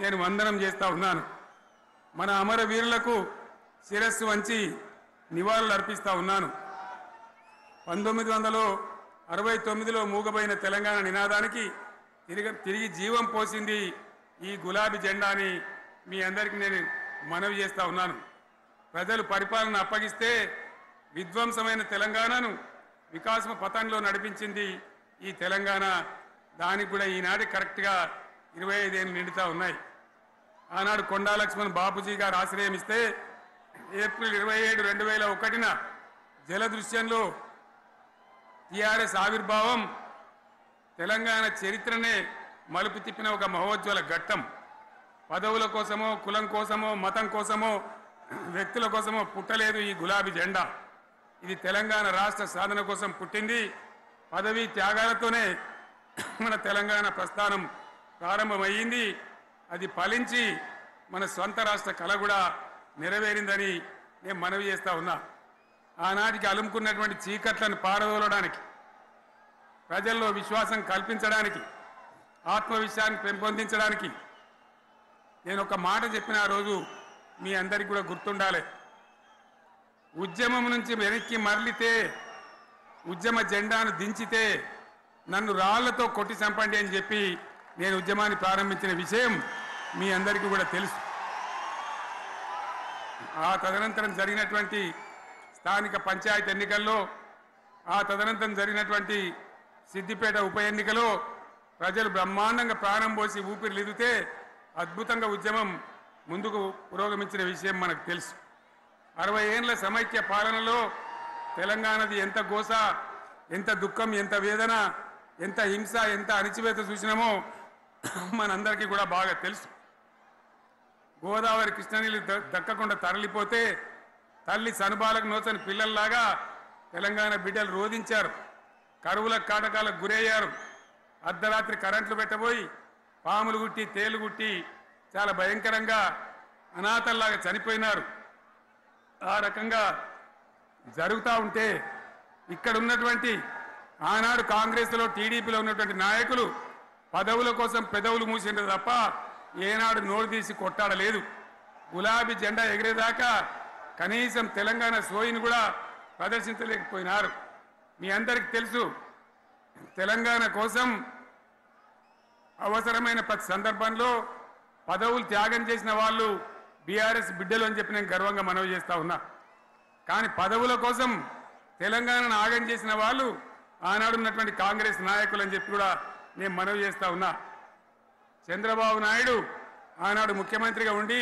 నేను వందనం చేస్తా ఉన్నాను. మన అమరవీరులకు శిరస్సు వంచి నివాళులు అర్పిస్తా ఉన్నాను. 1969లో మూగబోయిన తెలంగాణ నినాదానికి తిరిగి జీవం పోసింది ఈ గులాబీ జెండా అని మీ అందరికీ నేను మనవి చేస్తా ఉన్నాను. ప్రజలు పరిపాలన అప్పగిస్తే విధ్వంసమైన తెలంగాణను వికాసమ పథంలో నడిపించింది ఈ తెలంగాణ. దానికి కూడా ఈనాటి కరెక్ట్గా 25 ఏళ్ళు నిండుతా ఉన్నాయి. ఆనాడు కొండా లక్ష్మణ్ బాపూజీ గారు ఆశ్రయం ఇస్తే ఏప్రిల్ 27, 2001న జలదృశ్యంలో టీఆర్ఎస్ ఆవిర్భావం తెలంగాణ చరిత్రనే మలుపు తిప్పిన ఒక మహోజ్వల ఘట్టం. పదవుల కోసమో, కులం కోసమో, మతం కోసమో, వ్యక్తుల కోసమో పుట్టలేదు ఈ గులాబీ జెండా. ఇది తెలంగాణ రాష్ట్ర సాధన కోసం పుట్టింది. పదవీ త్యాగాలతోనే మన తెలంగాణ ప్రస్థానం ప్రారంభమయ్యింది. అది ఫలించి మన స్వంత రాష్ట్ర కళ కూడా నెరవేరిందని నేను మనవి చేస్తా ఉన్నా. ఆనాటికి అలుముకున్నటువంటి చీకట్లను పారదోలడానికి, ప్రజల్లో విశ్వాసం కల్పించడానికి, ఆత్మవిశ్వాసాన్ని పెంపొందించడానికి నేను ఒక మాట చెప్పిన ఆ రోజు మీ అందరికీ కూడా గుర్తుండాలి. ఉద్యమం నుంచి వెనక్కి మరలితే, ఉద్యమ జెండాను దించితే నన్ను రాళ్లతో కొట్టి చంపండి అని చెప్పి నేను ఉద్యమాన్ని ప్రారంభించిన విషయం మీ అందరికీ కూడా తెలుసు. ఆ తదనంతరం జరిగినటువంటి స్థానిక పంచాయతీ ఎన్నికల్లో, ఆ తదనంతరం జరిగినటువంటి సిద్దిపేట ఉప ఎన్నికలో ప్రజలు బ్రహ్మాండంగా ప్రాణం పోసి ఊపిరిలిదితే అద్భుతంగా ఉద్యమం ముందుకు పురోగమించిన విషయం మనకు తెలుసు. 60 ఏళ్ల సమైక్య పాలనలో తెలంగాణది ఎంత గోస, ఎంత దుఃఖం, ఎంత వేదన, ఎంత హింస, ఎంత అణిచివేత చూసినామో మనందరికీ కూడా బాగా తెలుసు. గోదావరి కృష్ణనీళ్ళు దక్కకుండా తరలిపోతే తల్లి సనుబాలకు నోచని పిల్లల్లాగా తెలంగాణ బిడ్డలు రోధించారు. కరువుల కాటకాలకు గురయ్యారు. అర్ధరాత్రి కరెంట్లు పెట్టబోయి పాములు గుట్టి, తేలు గుట్టి చాలా భయంకరంగా అనాథల్లాగా చనిపోయినారు. ఆ రకంగా జరుగుతూ ఉంటే ఇక్కడ ఉన్నటువంటి ఆనాడు కాంగ్రెస్లో, టీడీపీలో ఉన్నటువంటి నాయకులు పదవుల కోసం పెదవులు మూసిండ్రు తప్ప ఏనాడు నోరు తీసి కొట్టాడలేదు. గులాబీ జెండా ఎగిరేదాకా కనీసం తెలంగాణ సోయిని కూడా ప్రదర్శించలేకపోయినారు. మీ అందరికీ తెలుసు, తెలంగాణ కోసం అవసరమైన ప్రతి సందర్భంలో పదవులు త్యాగం చేసిన వాళ్ళు బీఆర్ఎస్ బిడ్డలు అని చెప్పి నేను గర్వంగా మనవి చేస్తా ఉన్నా. కానీ పదవుల కోసం తెలంగాణను ఆగం చేసిన వాళ్ళు ఆనాడు ఉన్నటువంటి కాంగ్రెస్ నాయకులు అని చెప్పి కూడా నేను మనవి చేస్తా ఉన్నా. చంద్రబాబు నాయుడు ఆనాడు ముఖ్యమంత్రిగా ఉండి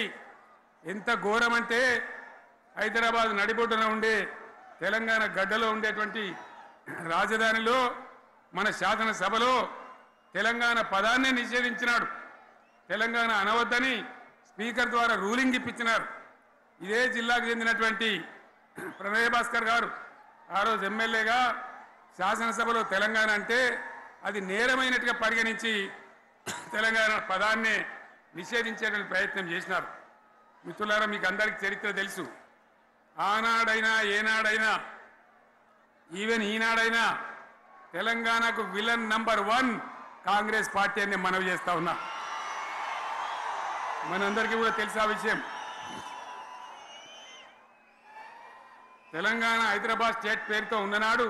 ఎంత ఘోరమంటే హైదరాబాద్ నడిబొడ్డున ఉండే తెలంగాణ గడ్డలో ఉండేటువంటి రాజధానిలో మన శాసనసభలో తెలంగాణ పదాన్నే నిషేధించినాడు. తెలంగాణ అనవద్దని స్పీకర్ ద్వారా రూలింగ్ ఇప్పించినారు. ఇదే జిల్లాకు చెందినటువంటి ప్రణయ్ భాస్కర్ గారు ఆ రోజు ఎమ్మెల్యేగా శాసనసభలో తెలంగాణ అంటే అది నేరమైనట్టుగా పరిగణించి తెలంగాణ పదాన్ని నిషేధించేటువంటి ప్రయత్నం చేసినారు. మిత్రులారా, మీకు అందరికీ చరిత్ర తెలుసు. ఆనాడైనా, ఏనాడైనా, ఈవెన్ ఈనాడైనా తెలంగాణకు విలన్ నంబర్ 1 కాంగ్రెస్ పార్టీ అని మనవి చేస్తా ఉన్నా. మనందరికీ కూడా తెలుసా విషయం. తెలంగాణ హైదరాబాద్ స్టేట్ పేరుతో ఉన్ననాడు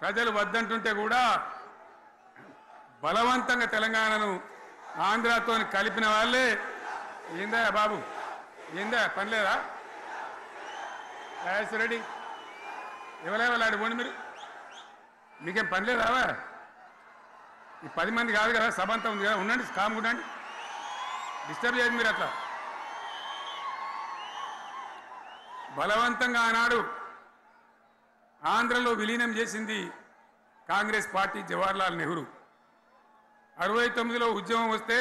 ప్రజలు వద్దంటుంటే కూడా బలవంతంగా తెలంగాణను ఆంధ్రాతో కలిపిన వాళ్ళే. ఏందా బాబు, ఏందా పని లేదా? రెడ్డి ఎవరెవరు పోండి, మీకేం పని లేదా? ఈ 10 మంది కాదు కదా, సభ అంతా ఉంది కదా, ఉండండి, కామ్గా ఉండండి, డిస్టర్బ్ చేయదు మీరు. అట్లా బలవంతంగా ఆనాడు ఆంధ్రలో విలీనం చేసింది కాంగ్రెస్ పార్టీ, జవహర్లాల్ నెహ్రూ. 69లో ఉద్యమం వస్తే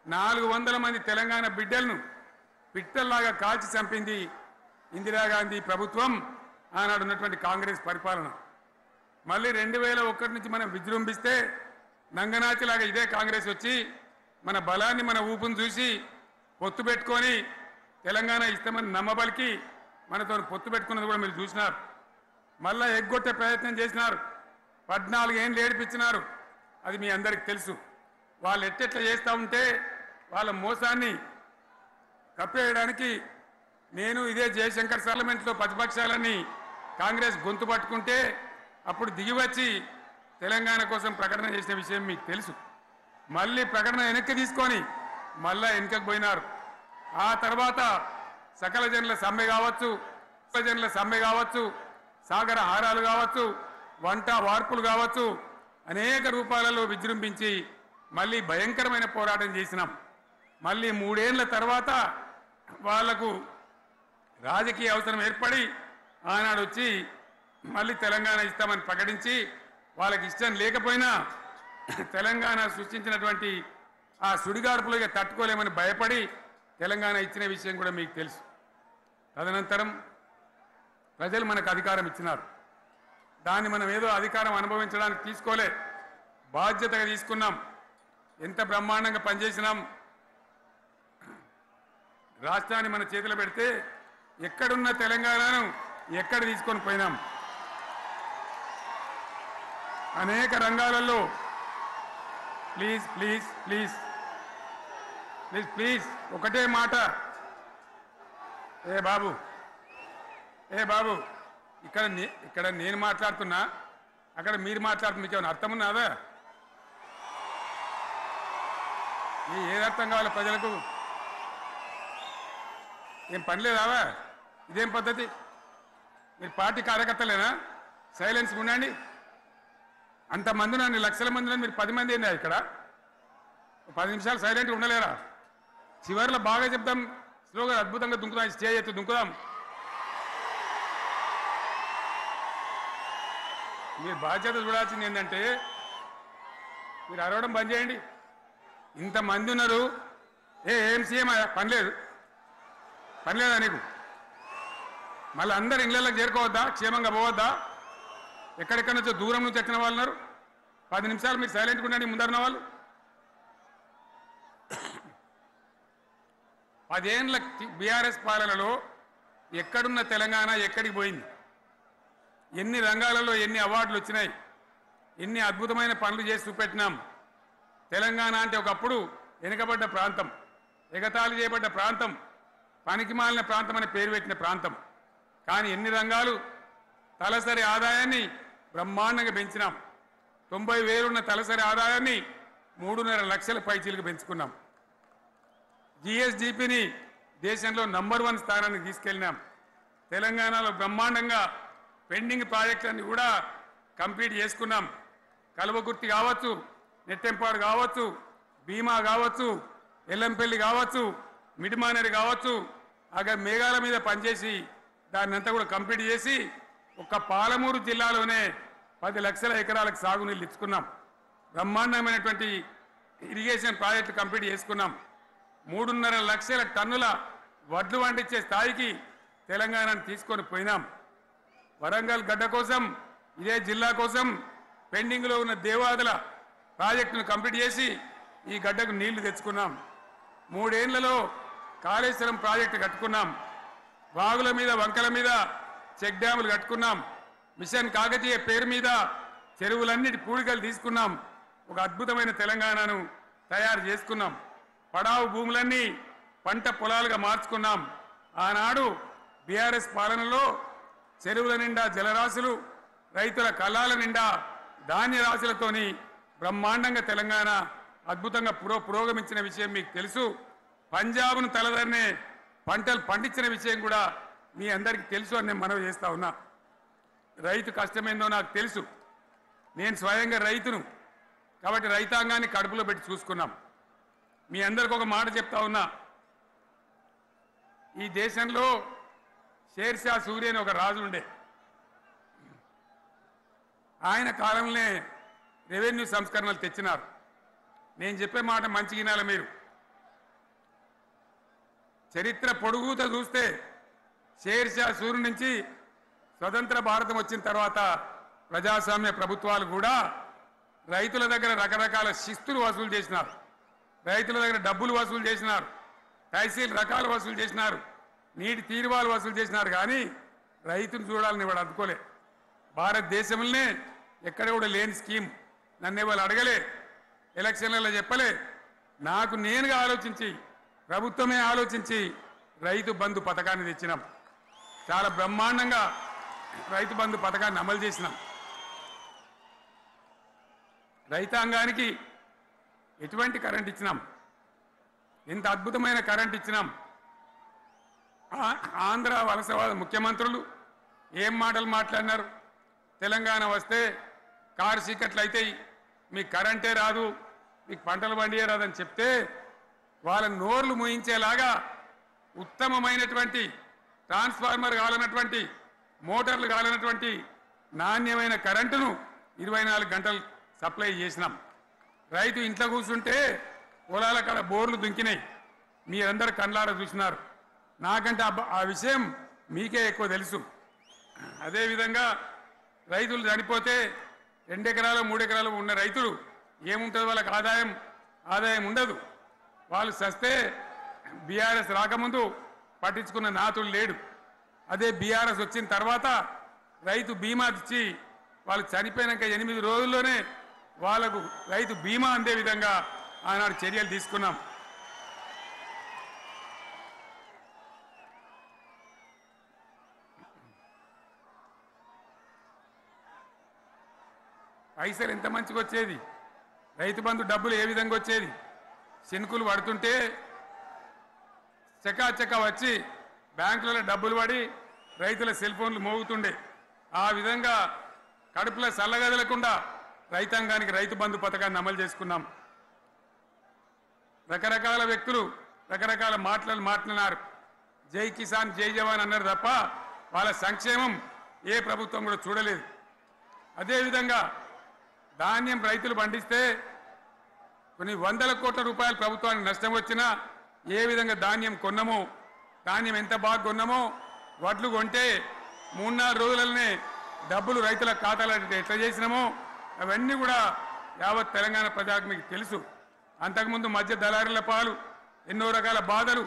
400 మంది తెలంగాణ బిడ్డలను పిట్టల్లాగా కాల్చి చంపింది ఇందిరాగాంధీ ప్రభుత్వం, ఆనాడు ఉన్నటువంటి కాంగ్రెస్ పరిపాలన. మళ్ళీ 2001 నుంచి మనం విజృంభిస్తే నంగనాచిలాగా ఇదే కాంగ్రెస్ వచ్చి మన బలాన్ని, మన ఊపును చూసి పొత్తు పెట్టుకొని తెలంగాణ ఇస్తామని నమ్మబలికి మనతో పొత్తు పెట్టుకున్నది కూడా మీరు చూసినారు. మళ్ళా ఎగ్గొట్టే ప్రయత్నం చేసినారు. 14 ఏళ్ళు ఏడిపించినారు. అది మీ అందరికి తెలుసు. వాళ్ళు ఎట్టెట్లా చేస్తూ ఉంటే వాళ్ళ మోసాన్ని కప్పేయడానికి నేను ఇదే జయశంకర్ పార్లమెంట్లో ప్రతిపక్షాలని కాంగ్రెస్ గొంతు పట్టుకుంటే అప్పుడు దిగివచ్చి తెలంగాణ కోసం ప్రకటన చేసిన విషయం మీకు తెలుసు. మళ్ళీ ప్రకటన వెనక్కి తీసుకొని మళ్ళా వెనకకు పోయినారు. ఆ తర్వాత సకల జనుల సమ్మె కావచ్చు, సాగర హారాలు కావచ్చు, వంట వార్పులు కావచ్చు, అనేక రూపాలలో విజృంభించి మళ్ళీ భయంకరమైన పోరాటం చేసినాం. మళ్ళీ 3 ఏళ్ల తర్వాత వాళ్లకు రాజకీయ అవసరం ఏర్పడి ఆనాడు వచ్చి మళ్ళీ తెలంగాణ ఇస్తామని ప్రకటించి వాళ్ళకి ఇష్టం లేకపోయినా తెలంగాణ సృష్టించినటువంటి ఆ సుడిగాడుపులుగా తట్టుకోలేమని భయపడి తెలంగాణ ఇచ్చిన విషయం కూడా మీకు తెలుసు. తదనంతరం ప్రజలు మనకు అధికారం ఇచ్చినారు. దాన్ని మనం ఏదో అధికారం అనుభవించడానికి తీసుకోలే, బాధ్యతగా తీసుకున్నాం. ఎంత బ్రహ్మాండంగా పనిచేసినాం. రాష్ట్రాన్ని మన చేతిలో పెడితే ఎక్కడున్న తెలంగాణను ఎక్కడ తీసుకొని పోయినాం. అనేక రంగాలలో please please please please please ఒకటే మాట, ఏ బాబు ఇక్కడ నేను మాట్లాడుతున్నా, అక్కడ మీరు మాట్లాడుతున్నా, మీకు ఏమైనా అర్థం ఉన్నదా? ఏది అర్థం కావాలి ప్రజలకు? ఏం పని లేదావా? ఇదేం పద్ధతి? మీరు పార్టీ కార్యకర్తలేనా? సైలెన్స్ ఉండండి. అంతమంది నన్ను లక్షల మంది మీరు 10 మంది ఏందా ఇక్కడ? 10 నిమిషాలు సైలెంట్గా ఉండలేరా? చివరిలో బాగా చెప్దాం, స్లోగా అద్భుతంగా దుంకుదాం, స్టేజ్ ఎత్తు దుంకుదాం. మీరు బాధ్యత చూడాల్సింది ఏంటంటే మీరు అరవడం బంద్ చేయండి. ఇంతమంది ఉన్నారు, ఏం సీఎం పని లేదా నీకు? మళ్ళీ అందరు ఇళ్ళకి చేరుకోవద్దా? క్షేమంగా పోవద్దా? ఎక్కడెక్కడి నుంచో దూరం నుంచి వచ్చిన వాళ్ళు ఉన్నారు. 10 నిమిషాలు మీరు సైలెంట్గా ఉండండి. ముందరిన వాళ్ళు 10 ఏళ్ళ బీఆర్ఎస్ పాలనలో ఎక్కడున్న తెలంగాణ ఎక్కడికి పోయింది? ఎన్ని రంగాలలో ఎన్ని అవార్డులు వచ్చినాయి? ఎన్ని అద్భుతమైన పనులు చేసి చూపెట్టినాం. తెలంగాణ అంటే ఒకప్పుడు వెనుకబడ్డ ప్రాంతం, ఎగతాళి చేయబడ్డ ప్రాంతం, పనికిమాలిన ప్రాంతం అని పేరు పెట్టిన ప్రాంతం. కానీ ఎన్ని రంగాలు, తలసరి ఆదాయాన్ని బ్రహ్మాండంగా పెంచినాం. 90,000 ఉన్న తలసరి ఆదాయాన్ని 3.5 లక్షల పైచీలకు పెంచుకున్నాం. జిఎస్డిపిని దేశంలో నంబర్ 1 స్థానానికి తీసుకెళ్ళినాం. తెలంగాణలో బ్రహ్మాండంగా పెండింగ్ ప్రాజెక్టులన్నీ కూడా కంప్లీట్ చేసుకున్నాం. కల్వకుర్తి కావచ్చు, నెట్టెంపాడు కావచ్చు, భీమా కావచ్చు, ఎల్లంపల్లి కావచ్చు, మిడిమానేరు కావచ్చు, అక్కడ మేఘాల మీద పనిచేసి దాన్ని అంతా కూడా కంప్లీట్ చేసి ఒక్క పాలమూరు జిల్లాలోనే 10 లక్షల ఎకరాలకు సాగునీళ్ళు ఇచ్చుకున్నాం. బ్రహ్మాండమైనటువంటి ఇరిగేషన్ ప్రాజెక్టు కంప్లీట్ చేసుకున్నాం. 3.5 లక్షల టన్నుల వడ్లు పండించే స్థాయికి తెలంగాణను తీసుకొని పోయినాం. వరంగల్ గడ్డ కోసం, ఇదే జిల్లా కోసం పెండింగ్లో ఉన్న దేవాదుల ప్రాజెక్టును కంప్లీట్ చేసి ఈ గడ్డకు నీళ్లు తెచ్చుకున్నాం. 3 ఏళ్లలో కాళేశ్వరం ప్రాజెక్టు కట్టుకున్నాం. వాగుల మీద, వంకల మీద చెక్ డ్యాములు కట్టుకున్నాం. మిషన్ కాకతీయ పేరు మీద చెరువులన్నిటి పూడికలు తీసుకున్నాం. ఒక అద్భుతమైన తెలంగాణను తయారు చేసుకున్నాం. పడావు భూములన్నీ పంట పొలాలుగా మార్చుకున్నాం. ఆనాడు బీఆర్ఎస్ పాలనలో చెరువుల నిండా జలరాశులు, రైతుల కళ్ళాల నిండా ధాన్య రాశులతోని బ్రహ్మాండంగా తెలంగాణ అద్భుతంగా పురోగమించిన విషయం మీకు తెలుసు. పంజాబ్ను తలదన్నే పంటలు పండించిన విషయం కూడా మీ అందరికీ తెలుసు అని నేను మనవి చేస్తా ఉన్నా. రైతు కష్టమేందో నాకు తెలుసు. నేను స్వయంగా రైతును కాబట్టి రైతాంగాన్ని కడుపులో పెట్టి చూసుకున్నాం. మీ అందరికి ఒక మాట చెప్తా ఉన్నా. ఈ దేశంలో షేర్షా సూరి అని ఒక రాజు ఉండే. ఆయన కాలంలోనే రెవెన్యూ సంస్కరణలు తెచ్చినారు. నేను చెప్పే మాట మంచి వినాల మీరు. చరిత్ర పొడుగుత చూస్తే షేర్షా సూరి నుంచి స్వతంత్ర భారతం వచ్చిన తర్వాత ప్రజాస్వామ్య ప్రభుత్వాలు కూడా రైతుల దగ్గర రకరకాల శిస్తులు వసూలు చేసినారు. రైతుల దగ్గర డబ్బులు వసూలు చేసినారు. తహసీల్ రకాలు వసూలు చేసినారు. నీటి తీరువాలు వసూలు చేసినారు. కానీ రైతును చూడాలని వాడు అందుకోలే. భారతదేశంలోనే ఎక్కడ కూడా లేని స్కీమ్. నన్ను వాళ్ళు అడగలే, ఎలక్షన్లలో చెప్పలే. నాకు నేనుగా ఆలోచించి ప్రభుత్వమే ఆలోచించి రైతు బంధు పథకాన్ని తెచ్చినాం. చాలా బ్రహ్మాండంగా రైతు బంధు పథకాన్ని అమలు చేసినాం. రైతాంగానికి ఎటువంటి కరెంట్ ఇచ్చినాం, ఎంత అద్భుతమైన కరెంట్ ఇచ్చినాం. ఆంధ్ర వలసవాద ముఖ్యమంత్రులు ఏం మాటలు మాట్లాడినారు. తెలంగాణ వస్తే కారు చీకట్లు అవుతాయి, మీకు కరెంటే రాదు, మీకు పంటలు పండియే రాదని చెప్తే వాళ్ళ నోర్లు మూయించేలాగా ఉత్తమమైనటువంటి ట్రాన్స్ఫార్మర్ కావాలన్నటువంటి మోటార్లు కావాలన్నటువంటి నాణ్యమైన కరెంటును 24 గంటలు సప్లై చేసినాం. రైతు ఇంట్లో కూర్చుంటే పొలాల కాడ బోర్లు దుంకినాయి, మీరందరూ కళ్ళారా చూసినారు. నాకంటే ఆ విషయం మీకే ఎక్కువ తెలుసు. అదేవిధంగా రైతులు చనిపోతే 2 ఎకరాలు 3 ఎకరాలు ఉన్న రైతులు ఏముంటుంది, వాళ్ళకి ఆదాయం ఉండదు. వాళ్ళు సస్తే బీఆర్ఎస్ రాకముందు పట్టించుకున్న నాతులు లేడు. అదే బీఆర్ఎస్ వచ్చిన తర్వాత రైతు బీమా ఇచ్చి వాళ్ళు చనిపోయినాక 8 రోజుల్లోనే వాళ్లకు రైతు బీమా అందే విధంగా ఆనాడు చర్యలు తీసుకున్నాం. పైసలు ఎంత మంచిగా వచ్చేది, రైతు బంధు డబ్బులు ఏ విధంగా వచ్చేది. శనుకులు పడుతుంటే చకాచకా వచ్చి బ్యాంకులలో డబ్బులు పడి రైతుల సెల్ ఫోన్లు మోగుతుండే. ఆ విధంగా కడుపులో చల్లగదలకుండా రైతాంగానికి రైతు బంధు పథకాన్ని అమలు చేసుకున్నాం. రకరకాల వ్యక్తులు రకరకాల మాట్లాడినారు. జై కిసాన్ జై జవాన్ అన్నారు తప్ప వాళ్ళ సంక్షేమం ఏ ప్రభుత్వం కూడా చూడలేదు. అదేవిధంగా ధాన్యం రైతులు పండిస్తే కొన్ని 100 కోట్ల రూపాయలు ప్రభుత్వానికి నష్టం వచ్చినా ఏ విధంగా ధాన్యం కొన్నామో, ధాన్యం ఎంత బాగా కొన్నామో, వడ్లు కొంటే 3-4 రోజులనే డబ్బులు రైతుల ఖాతాలో ఎట్లా చేసినామో అవన్నీ కూడా యావత్ తెలంగాణ ప్రజలకు మీకు తెలుసు. అంతకుముందు మధ్య దళారుల పాలు ఎన్నో రకాల బాధలు,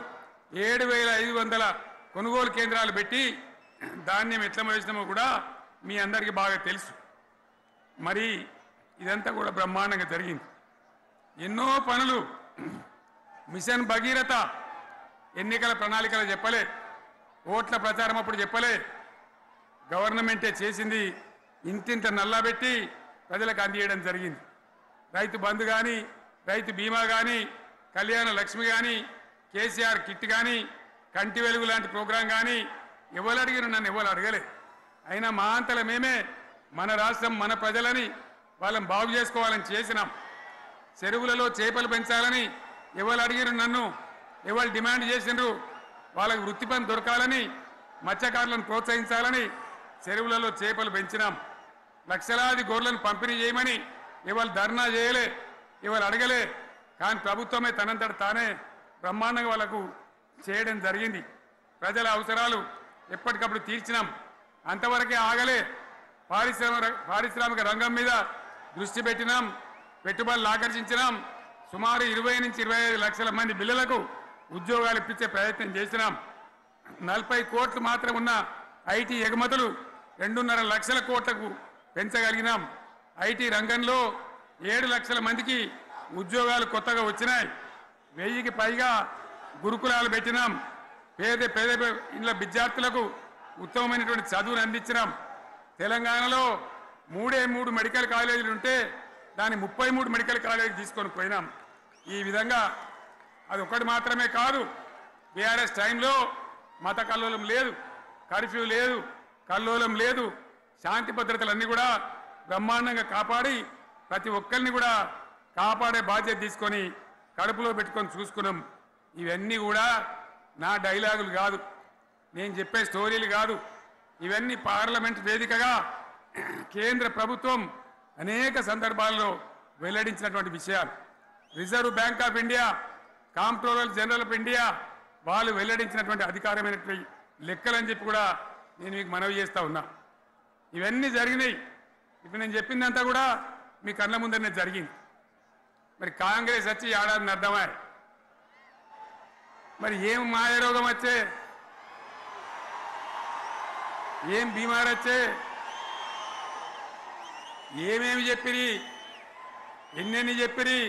7,500 కొనుగోలు కేంద్రాలు పెట్టి ధాన్యం ఎట్లా వేసినామో కూడా మీ అందరికీ బాగా తెలుసు. మరి ఇదంతా కూడా బ్రహ్మాండంగా జరిగింది. ఎన్నో పనులు, మిషన్ భగీరథ ఎన్నికల ప్రణాళికలు చెప్పలే, ఓట్ల ప్రచారం అప్పుడు చెప్పలే, గవర్నమెంటే చేసింది. ఇంతింత నల్లబెట్టి ప్రజలకు అందియడం జరిగింది. రైతు బంధు కానీ, రైతు బీమా కానీ, కళ్యాణ లక్ష్మి కానీ, కేసీఆర్ కిట్ కానీ, కంటి వెలుగు లాంటి ప్రోగ్రాం కానీ ఎవరు అడిగిన నన్ను ఎవరు అడగలే. అయినా మా అంతల మేమే మన రాష్ట్రం మన ప్రజలని వాళ్ళని బాగు చేసుకోవాలని చేసినాం. చెరువులలో చేపలు పెంచాలని ఎవరు అడిగిన నన్ను, ఎవరు డిమాండ్ చేసినారు, వాళ్ళకు వృత్తి పని దొరకాలని, మత్స్యకారులను ప్రోత్సహించాలని చెరువులలో చేపలు పెంచినాం. లక్షలాది గొర్రెలను పంపిణీ చేయమని ఎవరు ధర్నా చేయలే, ఎవరు అడగలే. కానీ ప్రభుత్వమే తనంతట తానే బ్రహ్మాండంగా వాళ్ళకు చేయడం జరిగింది. ప్రజల అవసరాలు ఎప్పటికప్పుడు తీర్చినాం. అంతవరకే ఆగలే. పారిశ్రామిక రంగం మీద దృష్టి పెట్టినాం, పెట్టుబడులు ఆకర్షించినాం. సుమారు 20-25 లక్షల మంది పిల్లలకు ఉద్యోగాలు ఇప్పించే ప్రయత్నం చేసినాం. 40 కోట్లు మాత్రం ఉన్న ఐటీ ఎగుమతులు 2.5 లక్షల కోట్లకు పెంచగలిగినాం. ఐటీ రంగంలో 7 లక్షల మందికి ఉద్యోగాలు కొత్తగా వచ్చినాయి. 1000కి పైగా గురుకులాలు పెట్టినాం. పేద ఇళ్ళ విద్యార్థులకు ఉత్తమమైనటువంటి చదువును అందించినాం. తెలంగాణలో 3 మెడికల్ కాలేజీలు ఉంటే దాన్ని 33 మెడికల్ కాలేజీలు తీసుకొని పోయినాం. ఈ విధంగా అది ఒకటి మాత్రమే కాదు, బీఆర్ఎస్ టైంలో మత కల్లోలం లేదు, కర్ఫ్యూ లేదు, కల్లోలం లేదు, శాంతి భద్రతలన్నీ కూడా బ్రహ్మాండంగా కాపాడి ప్రతి ఒక్కరిని కూడా కాపాడే బాధ్యత తీసుకొని కడుపులో పెట్టుకొని చూసుకున్నాం. ఇవన్నీ కూడా నా డైలాగులు కాదు, నేను చెప్పే స్టోరీలు కాదు. ఇవన్నీ పార్లమెంట్ వేదికగా కేంద్ర ప్రభుత్వం అనేక సందర్భాల్లో వెల్లడించినటువంటి విషయాలు. Reserve bank of India, comptroller general of India వాళ్ళు వెల్లడించినటువంటి అధికారమైనటువంటి లెక్కలని చెప్పి కూడా నేను మీకు మనవి చేస్తా ఉన్నా. ఇవన్నీ జరిగినాయి. ఇప్పుడు నేను చెప్పిందంతా కూడా మీ కళ్ళ ముందరనే జరిగింది. మరి కాంగ్రెస్ వచ్చి ఏడాదిని అర్థమా? మరి ఏం మాయరోగం వచ్చే, ఏం బీమారు వచ్చే, ఏమేమి చెప్పిరి, ఎన్నెన్ని చెప్పిరి,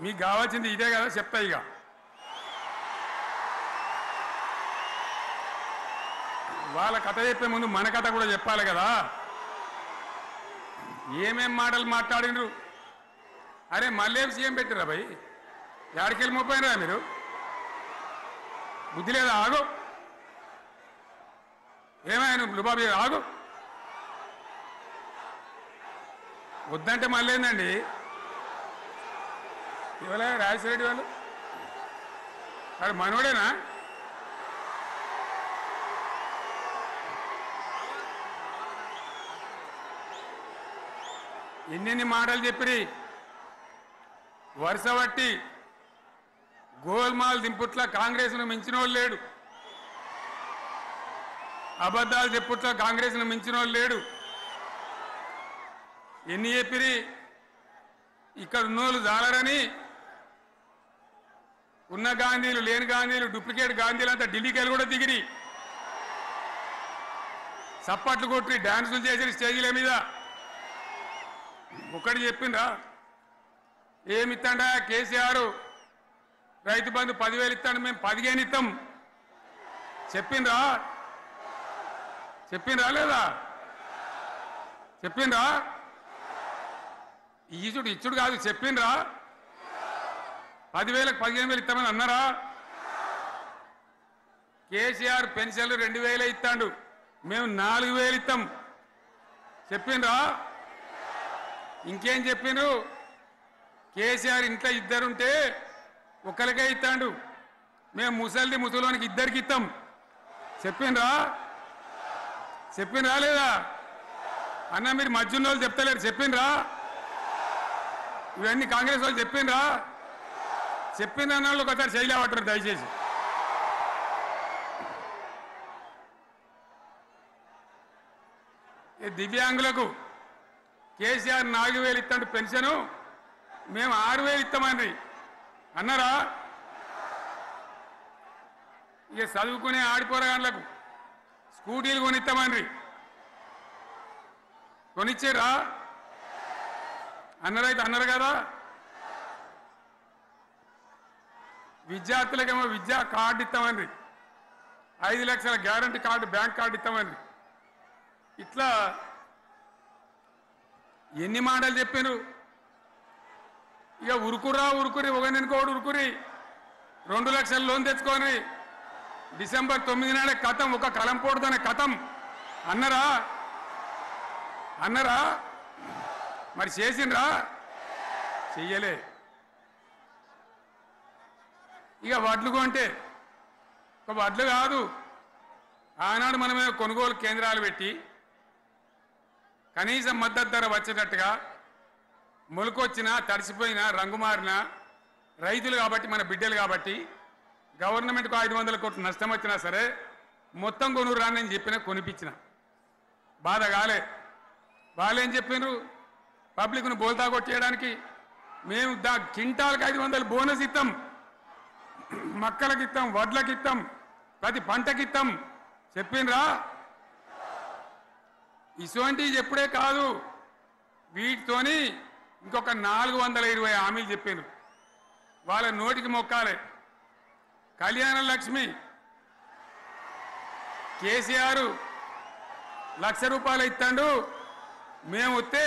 మీకు కావాల్సింది ఇదే కదా, చెప్తా. ఇక వాళ్ళ కథ చెప్పే ముందు మన కథ కూడా చెప్పాలి కదా. ఏమేం మాటలు మాట్లాడినరు. అరే మళ్ళీ సీఎం పెట్టిరా భయ్, యాడికెళ్ళి మోపోయినరా మీరు? బుద్ధి లేదా? ఆగు. ఏమైనా లుబాబీ ఆగు. వద్దంటే మళ్ళీ ఏందండి? ఇవాళ రాజశేఖర వాళ్ళు వాడు మనోడేనా? ఎన్నెన్ని మాటలు చెప్పి వరుస బట్టి గోల్మాల్ దింపుట్ల కాంగ్రెస్ను మించిన వాళ్ళు లేడు, అబద్ధాలు చెప్పుట్ల కాంగ్రెస్ను మించిన వాళ్ళు లేడు. ఎన్ని చెప్పిరి ఇక్కడ ఉన్నోళ్ళు జాలరని ఉన్న గాంధీలు లేని గాంధీలు డూప్లికేట్ గాంధీలు అంతా ఢిల్లీకి వెళ్ళి కూడా దిగిరి, చప్పట్లు కొట్టి డాన్సులు చేసి స్టేజీల మీద. ఒకటి చెప్పిండ్రా, ఏమిత్తాడా కేసీఆర్ రైతు బంధు 10,000 ఇస్తాడు, మేము 15 ఇస్తాం చెప్పిండ్రా? చెప్పిండ్రా లేదా? చెప్పిండ్రా? ఇచ్చుడు కాదు, చెప్పిండ్రా? 10,000కు 15,000 ఇస్తామని అన్నారా? కేసీఆర్ పెన్షన్లు 2,000 ఇస్తాడు, మేము 4,000 ఇస్తాం చెప్పిండ్రా? ఇంకేం చెప్పిండ్రు? కేసీఆర్ ఇంట్లో ఇద్దరుంటే ఒకరికే ఇస్తాడు, మేము ముసలోనికి 2కి ఇస్తాం చెప్పిండ్రా? చెప్పిండ్రా లేదా? అన్న మీరు మధ్యన్న వాళ్ళు చెప్తలేరు, చెప్పిండ్రా? ఇవన్నీ కాంగ్రెస్ వాళ్ళు చెప్పిండ్రా? చెప్పిన వాళ్ళు ఒకసారి చేయలేవటారు దయచేసి. దివ్యాంగులకు కేసీఆర్ 4,000 ఇస్తాడు పెన్షను, మేము 6,000 ఇస్తామని అన్నారా? ఇక చదువుకునే ఆడిపోరగాళ్ళకు స్కూటీలు కొనిస్తామని కొనిచ్చారా? అన్నారైతే అన్నారు కదా. విద్యార్థులకేమో విద్యా కార్డు ఇస్తామని, 5 లక్షల గ్యారంటీ కార్డు, బ్యాంక్ కార్డు ఇస్తామని. ఇట్లా ఎన్ని మాటలు చెప్పారు. ఇక ఉరుకురి ఒకరినికోడు ఉరుకురి 2 లక్షల లోన్ తెచ్చుకొని డిసెంబర్ 9 నాడే కథం, ఒక కలంపోడుతోనే కథం అన్నరా? అన్నరా? మరి చేసిండ్రా? చెయ్యలే. ఇక వడ్లు కొంటే ఒక వడ్లు కాదు, ఆనాడు మనమే కొనుగోలు కేంద్రాలు పెట్టి కనీసం మద్దతు ధర వచ్చేటట్టుగా మొలకొచ్చినా తడిసిపోయినా రంగు మారినా రైతులు కాబట్టి మన బిడ్డలు కాబట్టి గవర్నమెంట్కు 500 కోట్లు నష్టం వచ్చినా సరే మొత్తం కొనురా అని చెప్పినా కొనిపించిన. బాధ కాలే. వాళ్ళేం చెప్పిండ్రు? పబ్లిక్ను బోల్తా కొట్టేయడానికి మేము క్వింటాల్కి 500 బోనస్ ఇస్తాం, మక్కలకి ఇస్తాం, వడ్లకి ఇస్తాం, ప్రతి పంటకి ఇస్తాం చెప్పిండ్రా? ఇటువంటివి చెప్పుడే కాదు, వీటితోని ఇంకొక 420 హామీలు చెప్పిండ్రు. వాళ్ళ నోటికి మొక్కాలే. కళ్యాణ లక్ష్మి కేసీఆర్ 1,00,000 రూపాయలు ఇస్తాడు, మేము వస్తే